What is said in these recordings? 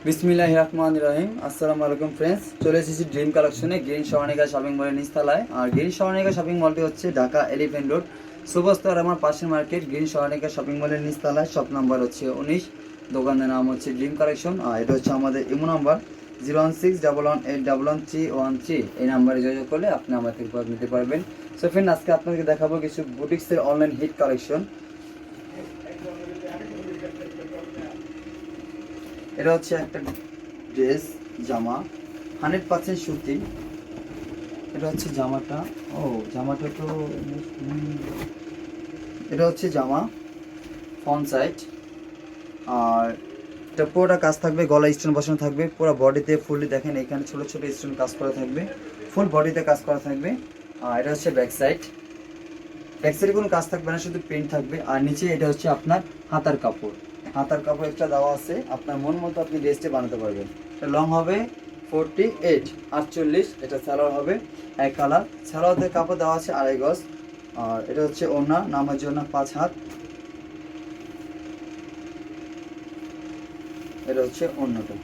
বিসমিল্লাহির রহমানির রহিম। আসসালামু আলাইকুম ফ্রেন্ডস, চলে এসেছি ড্রিম কালেকশনে গ্রিন সরণিকা শপিং মলের নিচতলায়। আর গ্রিন সরণিকা শপিং মলটি হচ্ছে ঢাকা এলিফ্যান্ট রোড সুপারস্টার আমার পাশের মার্কেট গ্রিন সরণিকা শপিং মলের নিচতলায়। শপ নাম্বার হচ্ছে 19, দোকানের নাম হচ্ছে ড্রিম কালেকশন। আর এটা হচ্ছে আমাদের ইমো নাম্বার 01611811313। এই নাম্বারে যোগাযোগ করলে আপনি আমার থেকে প্রোডাক্ট নিতে পারবেন। সো ফ্রেন্ড, আজকে আপনাকে দেখাবো কিছু বুটিক্সের অনলাইন হিট কালেকশন। এটা হচ্ছে একটা ড্রেস জামা 100% সুতি। এটা হচ্ছে জামাটা, জামাটা তো এটা হচ্ছে জামা ফ্রন্ট সাইড। আর এটা পুরোটা কাজ থাকবে, গলায় স্টোন বসানো থাকবে, পুরো বডিতে ফুললি দেখেন এখানে ছোট ছোট স্টোন কাজ করা থাকবে, ফুল বডিতে কাজ করা থাকবে। আর এটা হচ্ছে ব্যাক সাইড। ব্যাক সাইডে কোনো কাজ থাকবে না, শুধু প্রিন্ট থাকবে। আর নিচে এটা হচ্ছে আপনার হাতার কাপড় একটা দেওয়া আছে, আপনার মন মতো আপনি ড্রেসটি বানাতে পারবেন। এটা লং হবে 48 এটা সালোয়ার হবে এক কালার। সালোয়ারের কাপড় দেওয়া আছে 2.5 গজ। আর এটা হচ্ছে ওড়না, নামার জন্য 5 হাত। এটা হচ্ছে ওড়নাটা।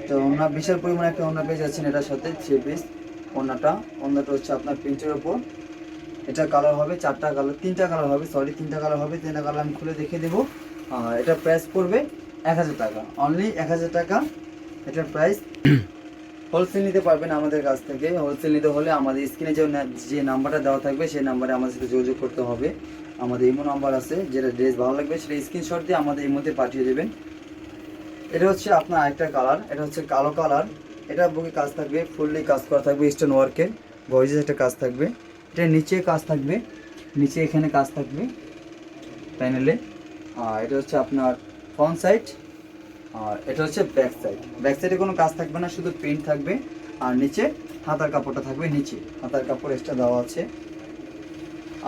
তো ওড়না বিশাল পরিমাণে একটা ওড়না পেয়ে যাচ্ছেন এটার সাথে 3 পিস। ওড়নাটা হচ্ছে আপনার প্রিন্টের উপর। এটা কালার হবে 3টা কালার হবে। 3টা কালার আমি খুলে দেখিয়ে দেবো। আর এটা প্রাইস পড়বে 1000 টাকা, অনলি 1000 টাকা এটার প্রাইস। হোলসেল নিতে পারবেন আমাদের কাছ থেকে। হোলসেল নিতে হলে আমাদের স্ক্রিনে যে নাম্বারটা দেওয়া থাকবে সেই নাম্বারে আমাদের সাথে যোগাযোগ করতে হবে। আমাদের ইমো নাম্বার আছে, যেটা ড্রেস ভালো লাগবে সেটা স্ক্রিনশট দিয়ে আমাদের ইমোতে পাঠিয়ে দেবেন। এটা হচ্ছে আপনার আরেকটা কালার, এটা হচ্ছে কালো কালার। এটা বুকে কাজ থাকবে, ফুললি কাজ করা থাকবে স্টোন ওয়ার্কের, গর্জিয়াস একটা কাজ থাকবে। এটা নিচে কাজ থাকবে, নিচে এখানে কাজ থাকবে প্যানেলে। আর এটা হচ্ছে আপনার ফ্রন্ট সাইড। আর এটা হচ্ছে ব্যাক সাইডে কোনো কাজ থাকবে না, শুধু প্রিন্ট থাকবে। আর নিচে হাতার কাপড়টা থাকবে, নিচে হাতার কাপড় এক্সট্রা দেওয়া আছে।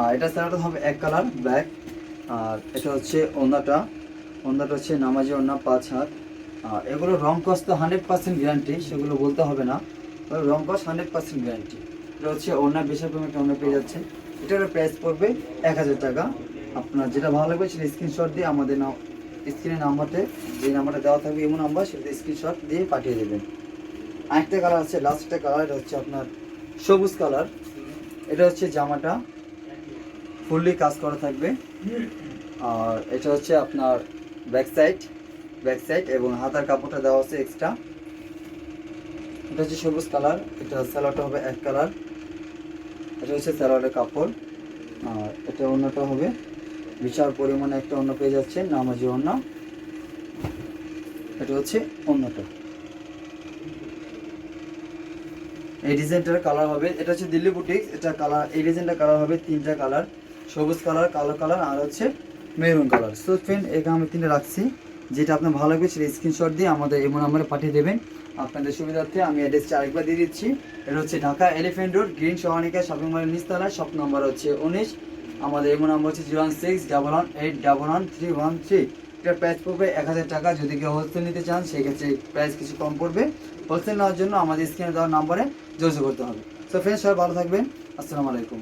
আর এটা সারাটা হবে এক কালার ব্ল্যাক। আর এটা হচ্ছে ওড়নাটা হচ্ছে নামাজি ওড়না 5 হাত। আর এগুলো রং কস তো 100% গ্যারান্টি, সেগুলো বলতে হবে না, রং কস 100% গ্যারান্টি। এটা হচ্ছে ওড়না, বেশি পরিমাণে ওড়না পেয়ে যাচ্ছে। এটার প্রাইস পড়বে 1000 টাকা। আপনার যেটা ভালো লাগবে সেটা স্ক্রিনশট দিয়ে আমাদের স্ক্রিনের নাম্বারে, যে নাম্বারটা দেওয়া থাকবে এমন নাম্বার, সেটা স্ক্রিনশট দিয়ে পাঠিয়ে দেবেন। আরেকটা কালার আছে, লাস্ট একটা কালার, এটা হচ্ছে আপনার সবুজ কালার। এটা হচ্ছে জামাটা ফুললি কাজ করা থাকবে। আর এটা হচ্ছে আপনার ব্যাক সাইড এবং হাতার কাপড়টা দেওয়া আছে এক্সট্রা। এটা হচ্ছে সবুজ কালার। এটা সালোয়ারটা হবে এক কালার। এটা হচ্ছে সালোয়ারের কাপড়। আর এটা ওড়নাটা হবে বিশাল পরিমাণে একটা ওড়না পেয়ে যাচ্ছে, নামাজি ওড়না। এটা হচ্ছে ওড়নাটা। এই ডিজাইনটার কালার হবে, এটা হচ্ছে দিল্লি বুটিক্স। এটা কালার, এই ডিজাইনটার কালার হবে 3টা কালার, সবুজ কালার, কালো কালার আর হচ্ছে মেরুন কালার। সো ফ্রেন্ড, এখানে আমি 3টা রাখছি, যেটা আপনার ভালো লাগবে সেটা স্ক্রিনশট দিয়ে আমাদের এমন নাম্বারে পাঠিয়ে দেবেন। আপনাদের সুবিধার্থে আমি অ্যাড্রেসটা আরেকবার দিয়ে দিচ্ছি। এটা হচ্ছে Dhaka elephant road green Saranika shopping মলের নিচতলায়। শপ নাম্বার হচ্ছে 19। আমাদের এমন নাম্বার হচ্ছে 01611811313। এটার প্রাইস পড়বে 1000 টাকা। যদি কেউ হোলসেল নিতে চান সেক্ষেত্রে প্রাইস কিছু কম পড়বে। হোলসেল নেওয়ার জন্য আমাদের স্ক্রিনে দেওয়ার নাম্বারে যোগাযোগ করতে হবে। সো ফ্রেন্ডস, সবাই ভালো থাকবেন। আসসালামু আলাইকুম।